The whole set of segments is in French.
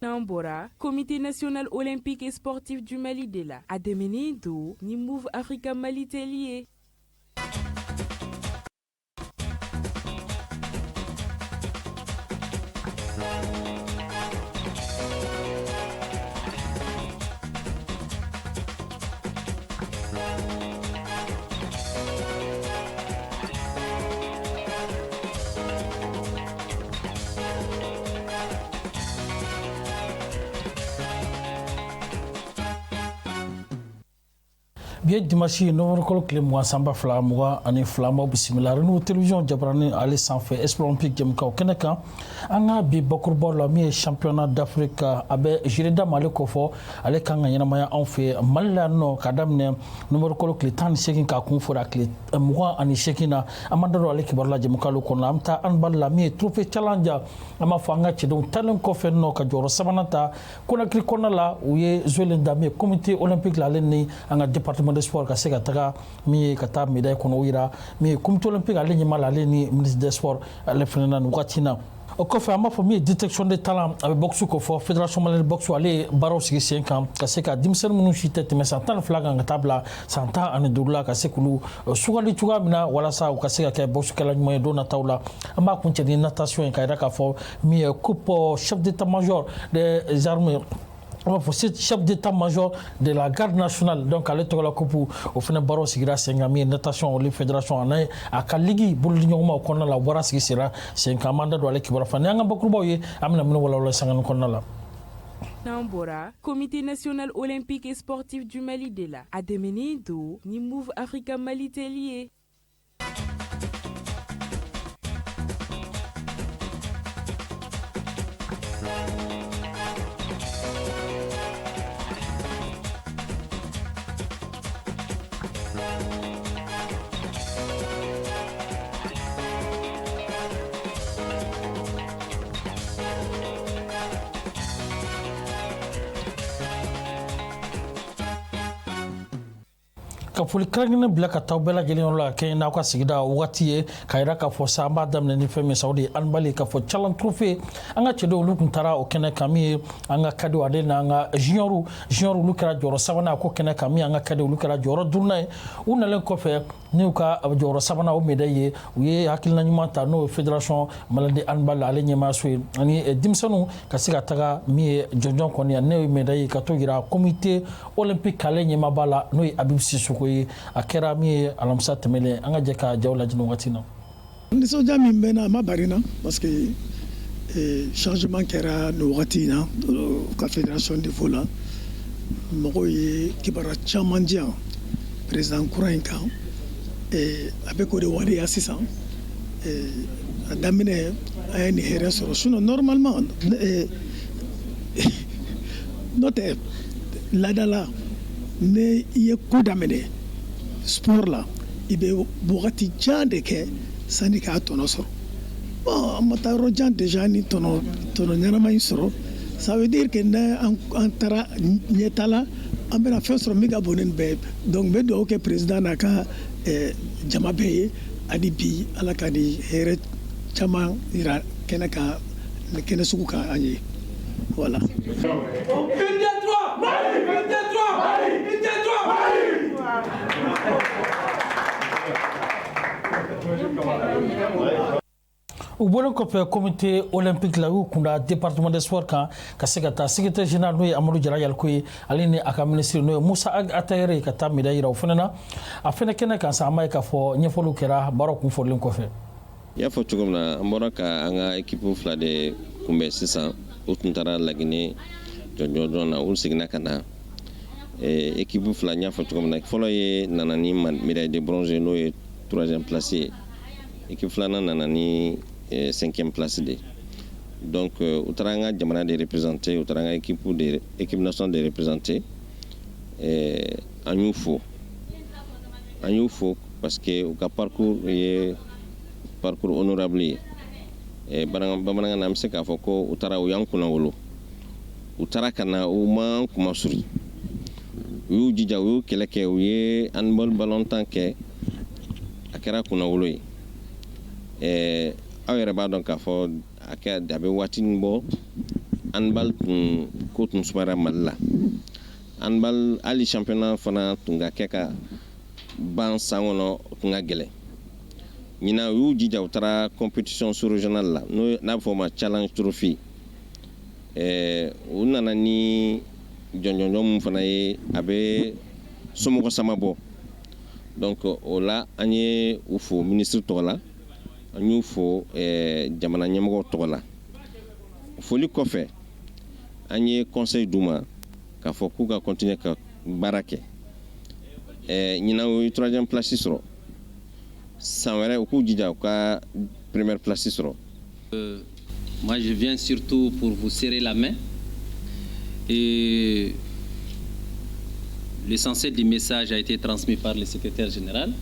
Nambora, Comité national olympique et sportif du Mali de la Ademenido, ni Move Africa Mali Tellier. Bien dimanche novembre kile mois samba fla mois ani flama bisimila renu télévision jabrani ali sanfé espoir olympique jemka keneka anga bi bakurbo la mi championnat d'Afrique abe jirida male ko fo ale kanga yana maya en fait malla no kadamne numéro kile tan sekin ka kun fora kile mois ani sekina amandaro ale kibarla jemka lo kon amta an balla mi trophée challenge ama fanga chedon talent ko fe no ka joro sabanata kona kri kona la uye zwelenda mi comité olympique la lenni anga département de sport ka se ka taga mi ka taa médaille kono wira mi comité olympique ale nyima la ni ministre des sports le fenana watina o kofa ma fo mi détection de talent avec boxe ko fo fédération malienne de boxe ale baro sigi 5 ans ka se ka dimsen munu chitete mais santan flaga nga tabla santa ane durla ka se kulu sugali tuga mina wala sa ka se ka boxe kala moyen do na tawla ama kunche ni natation ka ira ka fo mi coupe chef d'état-major des armées chef d'état-major de la garde nationale donc ale tola coupe au fina baro sigira 5 ans mi natation le fédération ane akaligi bulu nyoma ko na la wara sigi sira 5 ans manda do ale kibara fa nga bakuru boye amna min wala sangan ko na la Nambora, Comité national olympique et sportif du Mali de la Ademenido, ni Move Africa Mali Tellier. ka foli karangina bila ka taw bela jeli la ke na ka sigida wati ka ira ka fo samba damne ni femi saudi anbali ka fo challenge trophée anga chedo lu kuntara o kene kami anga kado ade na anga junior lu kara joro sabana ko kene kami anga kado lu kara joro durna una len ko fe ni ka joro sabana o medaye uye hakil na nyuma ta no fédération malade anbal ale nyema so ani dimsanu ka siga taga mi jonjon ko ni ne medaye ka to gira comité olympique ale nyema bala no abib sisuko a kɛra min ye alamisa tɛmɛlen an ka jɛ ka jaw lajɛ nin waati na. nisɔndiya min bɛ na ma bari na parce que changement kɛra nin wagati in na ka fédération niveau la mɔgɔw ye kibaruya caman di yan président kura in kan a bɛ k'o de waleya sisan a daminɛ a ye nin hɛrɛ sɔrɔ sinon normalement n'o tɛ laadala ne i ye ko daminɛ sport la i bɛ wagati jan de kɛ sani k'a tɔnɔ sɔrɔ bon an ma taa yɔrɔ jan déjà ni tɔnɔ ɲɛnama in sɔrɔ ça veut dire que n'an taara ɲɛta la an bɛna fɛn sɔrɔ min ka bon ni nin bɛɛ ye donc n bɛ dugawu kɛ président n'a ka jama bɛɛ ye ani bi ala ka nin hɛrɛ caman yira kɛnɛ kan kɛnɛ sugu kan an ye voilà. u bɔlen kɔfɛ comité olympique la u kunda département de sport kan ka se ka taa secrétaire général n'o ye Amadou Jara Yaliko ye ale ni a ka ministre n'o ye Musa Atayere ka taa médaille yira o fana na a fana kɛnɛ kan sa an b'a ye k'a fɔ ɲɛfɔliw kɛra baaraw kunfɔlilen kɔfɛ. I y'a fɔ cogo min na an bɔra ka an ka équipe fila de kunbɛn sisan o tun taara Laginɛ jɔnjɔn na u seginna ka na équipe fila n y'a fɔ cogo min na fɔlɔ ye nana ni médaille de bronze n'o ye 3e place ye équipe filanan nana ni 5e place de donc u taara an ka jamana de représenter u taara an ka équipe nationale de représenter an y'u fo parce que u ka parcours ye parcours honorable ye bamanankan na an bɛ se k'a fɔ ko u taara u y'an kunnawolo u taara ka na u ma kuma suri u y'u jija u y'u kɛlɛ kɛ u ye handball ballontan kɛ a kɛra kunnawolo ye aw yɛrɛ b'a dɔn k'a fɔ a bɛ waati min bɔ handball ko tun sumara Mali la handball hali championnat fana tun ka kɛ ka ban san kɔnɔ tun ka gɛlɛn ɲina u y'u jija u taara compétition sous-régionale la n'a bɛ fɔ o ma challenge trophy u nana ni jɔnjɔnjɔn mun fana ye a bɛ somɔgɔ sama bɔ donc o la an ye u fo ministre tɔgɔ la an y'u fo jamana ɲɛmɔgɔ tɔgɔ la foli kɔfɛ an ye conseil d'u ma k'a fɔ k'u ka continuer ka baara kɛ ɲina u ye 3e place sɔrɔ san wɛrɛ u k'u jija u ka première place sɔrɔ. Moi je viens surtout pour vous serrer la main et l'essentiel du message a été transmis par le secrétaire général.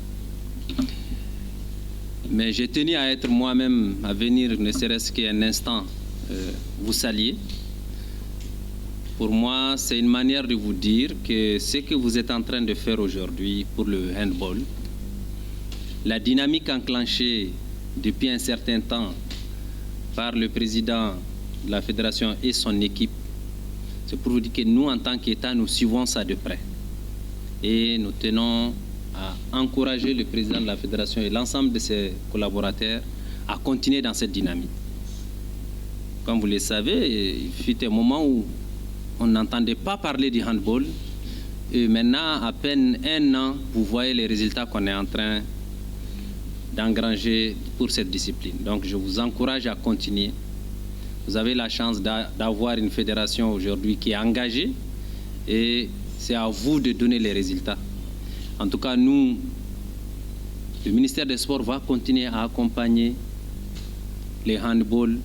Mais j'ai tenu à être moi-même, à venir ne serait-ce qu'un instant vous saluer. Pour moi, c'est une manière de vous dire que ce que vous êtes en train de faire aujourd'hui pour le handball, la dynamique enclenchée depuis un certain temps par le président de la fédération et son équipe, c'est pour vous dire que nous, en tant qu'État, nous suivons ça de près. Et nous tenons à encourager le président de la fédération et l'ensemble de ses collaborateurs à continuer dans cette dynamique. Comme vous le savez, il fut un moment où on n'entendait pas parler du handball. Et maintenant, à peine un an, vous voyez les résultats qu'on est en train d'engranger pour cette discipline. Donc je vous encourage à continuer. Vous avez la chance d'avoir une fédération aujourd'hui qui est engagée et c'est à vous de donner les résultats. En tout cas, nous, le ministère des Sports va continuer à accompagner les handballs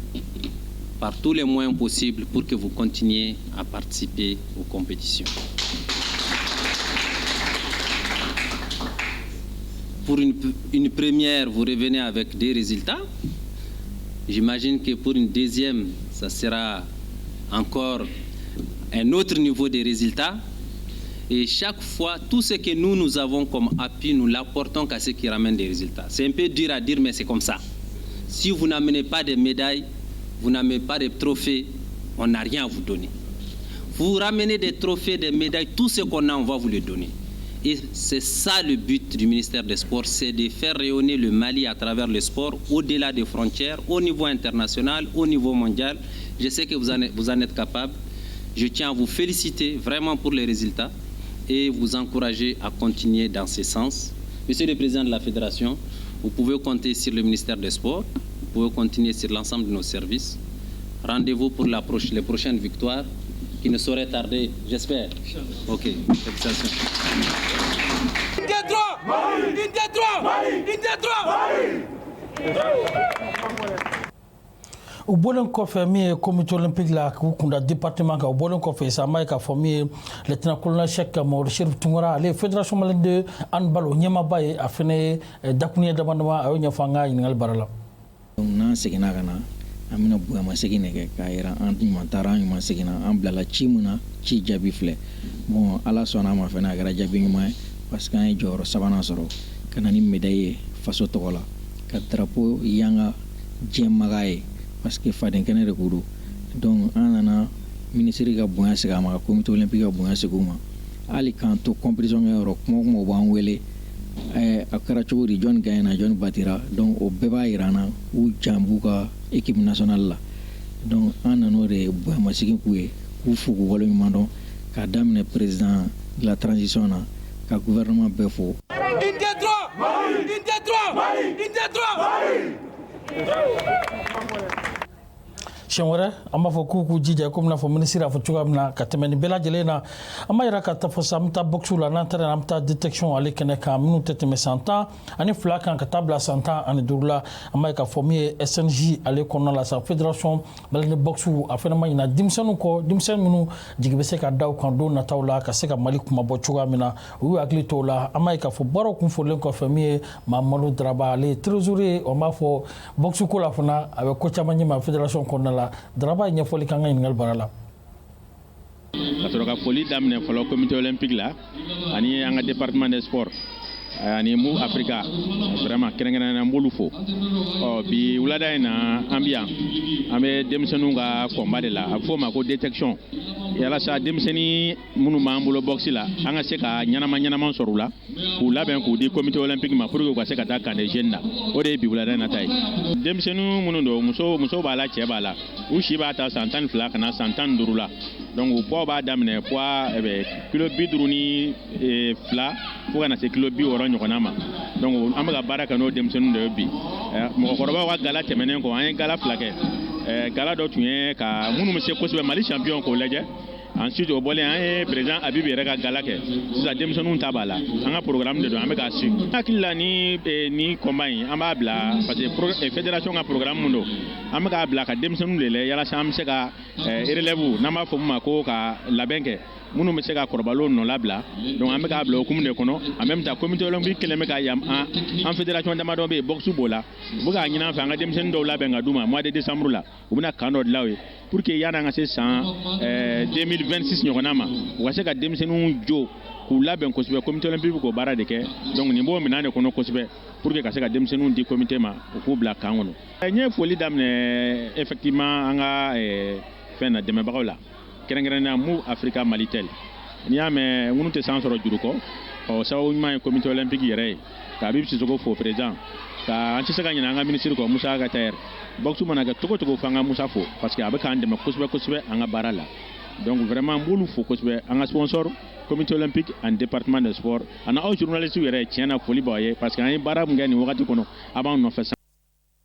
par tous les moyens possibles pour que vous continuiez à participer aux compétitions. Pour une première, vous revenez avec des résultats. J'imagine que pour une deuxième, ça sera encore un autre niveau de résultats. Et chaque fois, tout ce que nous avons comme appui, nous l'apportons qu'à ce qui ramène des résultats. C'est un peu dur à dire, mais c'est comme ça. Si vous n'amenez pas de médailles, vous n'amenez pas de trophées, on n'a rien à vous donner. Vous ramenez des trophées, des médailles, tout ce qu'on a, on va vous le donner. Et c'est ça le but du ministère des Sports, c'est de faire rayonner le Mali à travers le sport, au-delà des frontières, au niveau international, au niveau mondial. Je sais que vous en êtes capable. Je tiens à vous féliciter vraiment pour les résultats et vous encourager à continuer dans ce sens. Monsieur le Président de la Fédération, vous pouvez compter sur le ministère des Sports, vous pouvez continuer sur l'ensemble de nos services. Rendez-vous pour les prochaines victoires qui ne sauraient tarder, j'espère. Ok, félicitations. U bɔlen kɔfɛ min ye comité olympique la k'u kunda département kan u bɔlen kɔfɛ sa ma ye k'a fɔ min ye lieutenant colonel Cheikh Mamadou Chérif Tunkara ale ye fédération malienne de handball o ɲɛmaaba ye a fana ye dakuruɲɛ dama a y'o ɲɛfɔ an ka ɲininkali baara la. N'an seginna ka na an bɛna bonyama segin de kɛ k'a yira an ɲuman taara an ɲuman seginna an bilala ci mun na ci jaabi filɛ bon ala sɔnna a ma fɛnɛ a kɛra jaabi ɲuman ye parce que an ye jɔyɔrɔ sabanan sɔrɔ ka na ni médaille ye faso tɔgɔ la ka drapeau yanga diɲɛmaga ye parce que faden kɛnɛ de ko don donc an nana ministre ka bonya segin a ma ka comité olympique ka bonya segin u ma hali k'an to compétition kɛ yɔrɔ kuma o b'an wele a kɛra cogo di jɔnni gagnera jɔnni batira donc o bɛɛ b'a yira an na u jan b'u ka équipe nationale la donc an nan'o de bonyamasegin k'u ye k'u fo k'u waleɲuman dɔn k'a daminɛ président de la transition na ka gouvernement bɛɛ fo. Siɲɛ wɛrɛ an b'a fɔ k'u k'u jija komi n'a fɔ minisiri y'a fɔ cogoya min na ka tɛmɛ nin bɛɛ lajɛlen na an b'a yira ka taa fɔ sisan an bɛ taa box la n'an taara an bɛ taa détection ale kɛnɛ kan minnu tɛ tɛmɛ san 12 kan ka taa bila san 15 la an b'a ye k'a fɔ min ye SNJ ale kɔnɔna la sa fédération malienne de boxe a fana ma ɲina denmisɛnninw kɔ denmisɛnnin minnu jigi bɛ se ka da u kan don nataw la ka se ka Mali kumabɔ cogoya min na u y'u hakili to o la an b'a ye k'a fɔ baaraw kun fɔlen kɔfɛ min ye Mamadu Daraba ale ye trésorier on b'a fɔ boxe ko la fana a bɛ ko caman ɲɛma fédération kɔnɔna la Daraba ye ɲɛfɔli k'an ka ɲininkali baara la. Ka sɔrɔ ka foli daminɛ fɔlɔ comité olympique la ani an ka département des sports ani Move Africa vraiment kɛrɛnkɛrɛnnen b'olu fo bi wulada in na an bɛ denmisɛnninw ka combat de la a bɛ fɔ o ma ko détection yalasa denmisɛnnin minnu b'an bolo boxe la an ka se ka ɲɛnama sɔrɔ u la k'u labɛn k'u di comité olympique ma pour que u ka se ka taa kan des jeunes na o de ye bi wulada in na ta ye denmisɛnnin minnu don muso b'a la cɛ b'a la u si b'a ta san 12 ka na san 15 la donc u poids b'a daminɛ poids kilo 52 fo ka na se kilo 60 ɲɔgɔnna ma donc an bɛ ka baara kɛ n'o denmisɛnninw de ye bi mɔgɔkɔrɔbaw ka gala tɛmɛnen kɔ an ye gala 2 kɛ gala dɔ tun ye ka minnu bɛ se kosɛbɛ Mali champion k'o lajɛ ensuite o bɔlen an ye président Abibu yɛrɛ ka gala kɛ sisan denmisɛnninw ta b'a la an ka programme de don an bɛ k'a suivre hakili la ni combat in an b'a bila parce que fédération ka programme mun don an bɛ k'a bila ka denmisɛnninw de lajɛ yalasa an bɛ se ka relève n'an b'a fɔ mun ma ko ka labɛn kɛ minnu bɛ se ka kɔrɔbalow nɔ labila donc an bɛ k'a bila hukumu de kɔnɔ en même temps comité olympique kɛlen bɛ ka an fédération damadɔ bɛ yen boxe b'o la u bɛ k'a ɲini an fɛ an ka denmisɛnnin dɔw labɛn ka d'u ma mois de décembre la u bɛna kan dɔ dilan u ye pour que yan'an ka se san 2026 ɲɔgɔnna ma u ka se ka denmisɛnninw jo k'u labɛn kosɛbɛ comité olympique k'o baara de kɛ donc nin b'o minɛn de kɔnɔ kosɛbɛ pour que ka se ka denmisɛnninw di comité ma u k'u bila kan kɔnɔ n ye foli daminɛ effectivement an ka fɛn na dɛmɛbagaw la kɛrɛnkɛrɛnnenya Move Africa Malitel n'i y'a mɛn minnu tɛ san sɔrɔ juru kɔ sababu ɲuman ye comité olympique yɛrɛ ye ka Abibu Sisoko fo président ka an tɛ se ka ɲinɛ an ka ministre kɔ Musa Agatayer boxe mana kɛ cogo cogo fo an ka Musa fo parce que a bɛ k'an dɛmɛ kosɛbɛ an ka baara la donc vraiment n b'olu fo kosɛbɛ an ka sponsor comité olympique and département de sport ani aw journalistes yɛrɛ tiɲɛ na foli b'aw ye parce que an ye baara min kɛ nin wagati kɔnɔ a b'an nɔfɛ.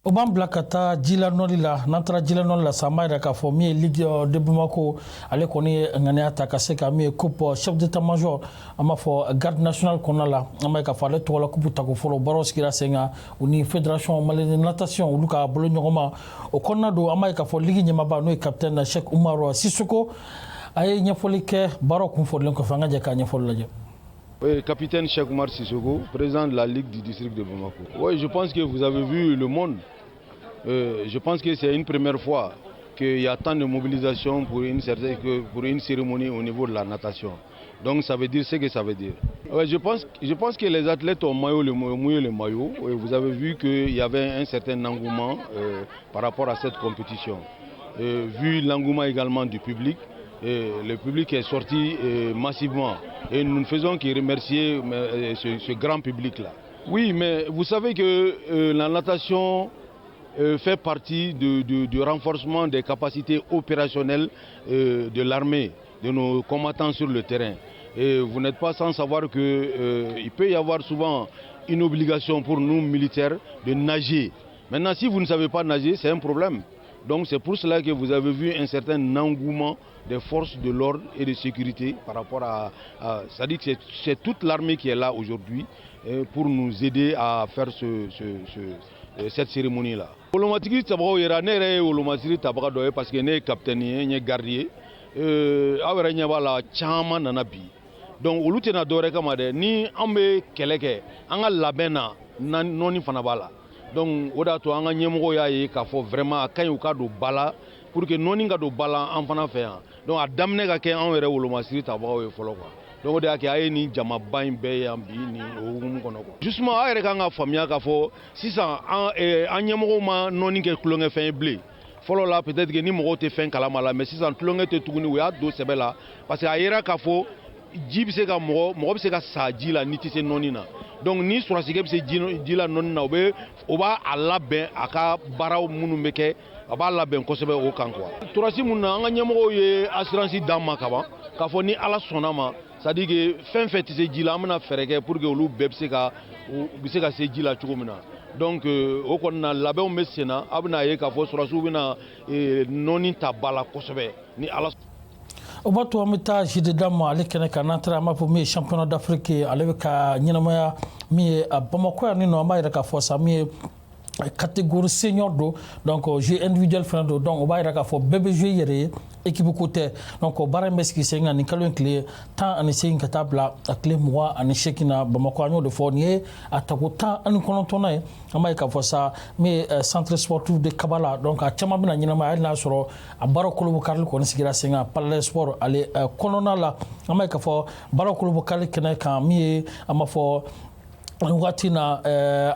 O b'an bila ka taa jila nɔli la n'an taara jila nɔli la sa an b'a yira k'a fɔ min ye Ligue de Bamako ale kɔni ye ŋaniya ta ka se ka min ye coupe chef d'état major an b'a fɔ garde nationale kɔnɔna la an b'a ye k'a fɔ ale tɔgɔ la coupe tako fɔlɔ baaraw sigira sen kan u ni fédération malienne de natation olu ka bolo ɲɔgɔn ma o kɔnɔna don an b'a ye k'a fɔ ligue ɲɛmaaba n'o ye capitaine Cheikh Umaru Sissoko a ye ɲɛfɔli kɛ baaraw kunfɔrilen kɔfɛ an ka jɛ k'a ɲɛfɔli lajɛ. Oui, capitaine Cheikh Oumar Sissoko, président de la Ligue du district de Bamako. Oui, je pense que vous avez vu le monde. Je pense que c'est une première fois qu'il y a tant de mobilisation pour une cérémonie au niveau de la natation. Donc ça veut dire ce que ça veut dire. Ouais, je pense que les athlètes ont mouillé le maillot. Et vous avez vu qu'il y avait un certain engouement par rapport à cette compétition. Vu l'engouement également du public, le public est sorti massivement. Et nous ne faisons que remercier ce grand public-là. Oui, mais vous savez que la natation fait partie du renforcement des capacités opérationnelles de l'armée, de nos combattants sur le terrain. Et vous n'êtes pas sans savoir qu'il peut y avoir souvent une obligation pour nous militaires de nager. Maintenant, si vous ne savez pas nager, c'est un problème. Donc c'est pour cela que vous avez vu un certain engouement des forces de l'ordre et de sécurité par rapport à c'est-à-dire que c'est toute l'armée qui est là aujourd'hui pour nous aider à faire cette cérémonie-là. Olomatiri tabago yera ne yɛrɛ ye olomatiri tabaga dɔ ye parce que ne ye capitaine ye n ye garde ye aw yɛrɛ ɲɛ b'a la caman nana bi donc olu tɛna dɔwɛrɛ kama dɛ ni an bɛ kɛlɛ kɛ an ka labɛn na nɔɔni fana b'a la donc o de y'a to an ka ɲɛmɔgɔw y'a ye k'a fɔ vraiment a ka ɲi u ka don ba la pour que nɔɔni ka don ba la an fana fɛ yan donc a daminɛ ka kɛ anw yɛrɛ wolomasiri tabagaw ye fɔlɔ quoi. Donc o de y'a kɛ a ye nin jamaba in bɛɛ yan bi nin hukumu kɔnɔ quoi. Justement a yɛrɛ kan ka faamuya k'a fɔ sisan an ɲɛmɔgɔw ma nɔɔni kɛ tulonkɛfɛn ye bilen fɔlɔ la peut-être que ni mɔgɔw tɛ fɛn kalama la mais sisan tulonkɛ tɛ tuguni u y'a don sɛbɛ la parce que a yera k'a fɔ ji bɛ se ka mɔgɔ bɛ se ka sa ji la n'i tɛ se nɔɔni na donc ni sɔrɔsikɛ bɛ se ji la nɔɔni na o b'a labɛn a ka baaraw minnu bɛ kɛ a b'a labɛn kosɛbɛ o kan quoi. Torasi mun na an ka ɲɛmɔgɔw ye assurance d'an ma kaban k'a fɔ ni Ala sɔnna ma c'est-à-dire que fɛn fɛn tɛ se ji la an bɛna fɛɛrɛ kɛ pour que olu bɛɛ bɛ se ka se ji la cogo min na donc o kɔni na labɛnw bɛ sen na a bɛna ye k'a fɔ sɔrɔsiw bɛna nɔɔni ta ba la kosɛbɛ ni Ala. O b'a to an bɛ taa JDDA ma ale kɛnɛ kan n'an taara an b'a fɔ min ye championnat d'Afrique ye ale bɛ ka ɲɛnamaya min ye Bamako yan nin nɔ an b'a yɛrɛ k'a fɔ sa min ye catégorie senior do donc jeu individuel fana do donc o b'a yira k'a fɔ bɛɛ bɛ jouer yɛrɛ ye équipe ko tɛ donc baara in bɛ sigi sen kan nin kalo in tile 18 ka taa bila a tile 28 na Bamako an y'o de fɔ nin ye a tako 19 ye an b'a ye k'a fɔ sa min ye centre sportif de Kabala donc a caman bɛna ɲɛnamaya hali n'a sɔrɔ a baara kolobo karili kɔni sigira sen kan Palais Sport ale kɔnɔna la an b'a ye k'a fɔ baara kolobo karili kɛnɛ kan min ye an b'a fɔ wagati na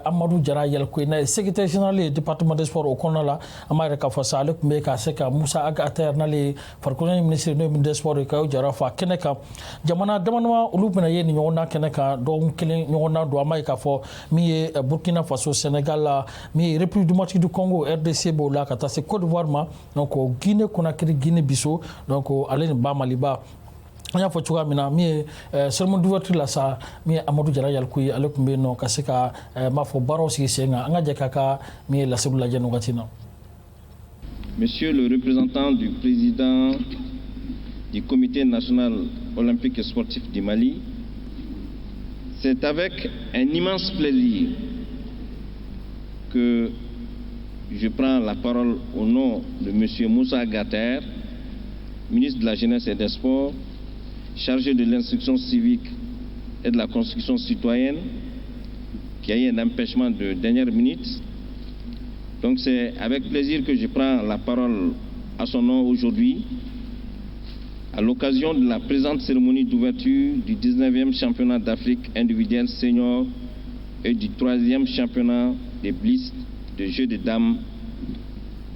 Amadou Jara Yelkoina secrétaire général du département des sports au Konala amara ka fasa ale kumbe ka seka Musa Aga Ater nale farkona ministre des sports ka Jara fa keneka jamana damanwa ulu bena ye ni nyona keneka do kelen nyona do amay ka fo mi Burkina Faso Sénégal mi République démocratique du Congo RDC bola ka ta se Côte d'Ivoire ma donc Guinée Conakry Guinée Bissau donc ale ba Maliba anya fo chuga mina mi sermon d'ouverture la sa mi Amadou Jara Yalkoui alekum be no kaseka ma fo baro si senga anga jakaka mi la sebula jeno gatina. Monsieur le représentant du président du Comité national olympique et sportif du Mali, c'est avec un immense plaisir que je prends la parole au nom de monsieur Moussa Aga Ater, ministre de la Jeunesse et des Sports, chargé de l'instruction civique et de la construction citoyenne, qui a eu un empêchement de dernière minute. Donc c'est avec plaisir que je prends la parole à son nom aujourd'hui, à l'occasion de la présente cérémonie d'ouverture du 19e championnat d'Afrique individuel senior et du 3e championnat des Bliss de jeux de dames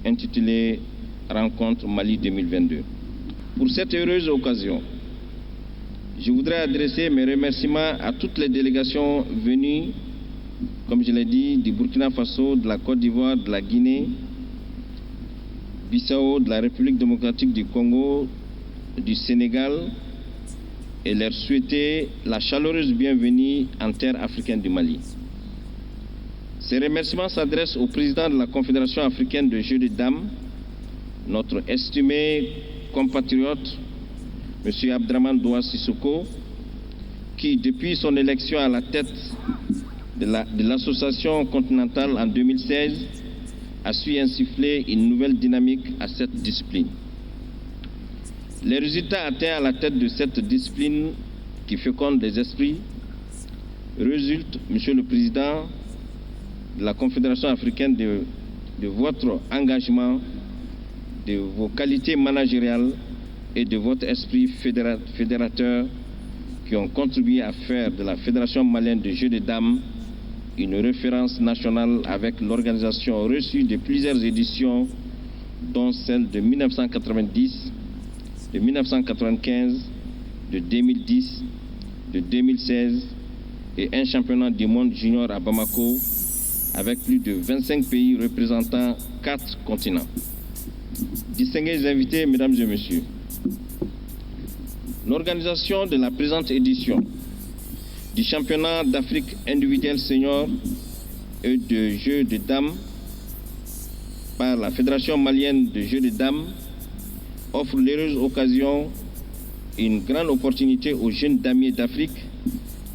intitulé Rencontre Mali 2022. Pour cette heureuse occasion, je voudrais adresser mes remerciements à toutes les délégations venues, comme je l'ai dit, du Burkina Faso, de la Côte d'Ivoire, de la Guinée, Bissau, de la République démocratique du Congo, du Sénégal, et leur souhaiter la chaleureuse bienvenue en terre africaine du Mali. Ces remerciements s'adressent au président de la Confédération africaine de jeux de dames, notre estimé compatriote, M. Abdraman Doua Sissoko, qui, depuis son élection à la tête de l'association continentale en 2016, a su insuffler une nouvelle dynamique à cette discipline. Les résultats atteints à la tête de cette discipline qui féconde les esprits résultent, Monsieur le Président de la Confédération africaine, de votre engagement, de vos qualités managériales et de votre esprit fédérateur qui ont contribué à faire de la Fédération malienne de jeux de dames une référence nationale avec l'organisation reçue de plusieurs éditions, dont celle de 1990, de 1995, de 2010, de 2016 et un championnat du monde junior à Bamako avec plus de 25 pays représentant 4 continents. Distingués invités, mesdames et messieurs, l'organisation de la présente édition du championnat d'Afrique individuel senior et de jeux de dames par la Fédération malienne de jeux de dames offre l'heureuse occasion et une grande opportunité aux jeunes damiers d'Afrique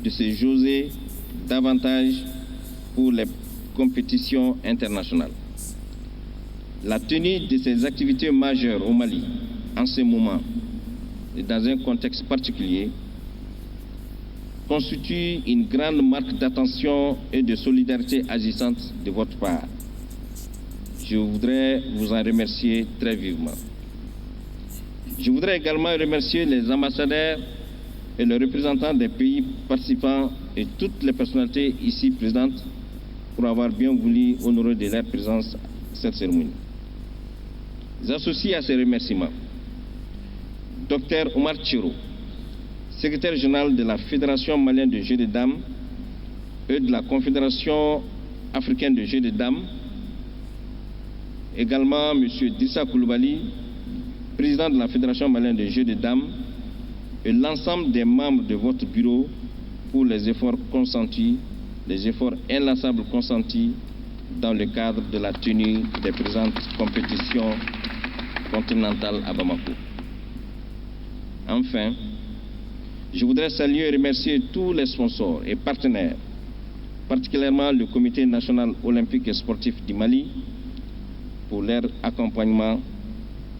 de se jauger davantage pour les compétitions internationales. La tenue de ces activités majeures au Mali en ce moment et dans un contexte particulier constitue une grande marque d'attention et de solidarité agissante de votre part. Je voudrais vous en remercier très vivement. Je voudrais également remercier les ambassadeurs et les représentants des pays participants et toutes les personnalités ici présentes pour avoir bien voulu honorer de leur présence cette cérémonie. J'associe à ces remerciements Dr Omar Chiro, secrétaire général de la Fédération malienne de jeux de dames et de la Confédération africaine de jeux de dames, également M. Dissa Koulibaly, président de la Fédération malienne de jeux de dames, et l'ensemble des membres de votre bureau pour les efforts consentis, les efforts inlassables consentis dans le cadre de la tenue des présentes compétitions continentales à Bamako. Enfin, je voudrais saluer et remercier tous les sponsors et partenaires, particulièrement le Comité national olympique et sportif du Mali, pour leur accompagnement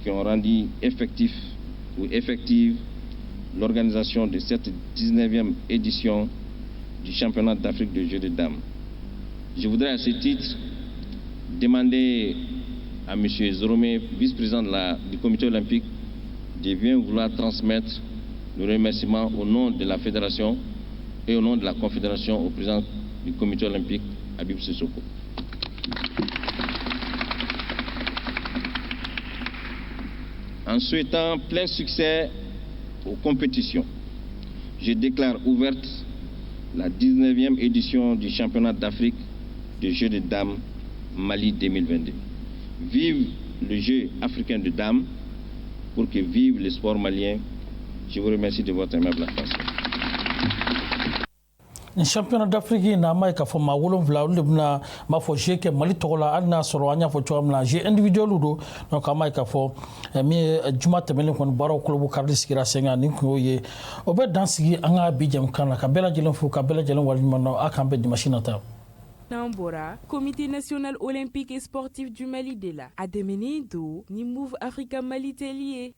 qui ont rendu effective l'organisation de cette 19e édition du championnat d'Afrique de jeux de dames. Je voudrais à ce titre demander à M. Zoromé, vice-président du comité olympique, de bien vouloir transmettre nos remerciements au nom de la fédération et au nom de la confédération au président du comité olympique, Habib Sissoko. En souhaitant plein succès aux compétitions, je déclare ouverte la 19e édition du championnat d'Afrique de jeux de dames Mali 2022. Vive le jeu africain de dames, pour que vive le sport malien. Je vous remercie de votre aimable attention. Championnat d'Afrique na mai ka foma wolon vla lebna ma fo jeke Mali tola adna soro anya fo chomla je individual do donc mai ka fo mi juma temelen kon baro club cardis kira senga ni ko ye obe dansigi anga bijam kana ka bela jelen fo ka bela jelen wal manno akambe di machine ta Tambora, Comité national olympique et sportif du Mali de la Ademeni do ni Move Africa Mali Tellier.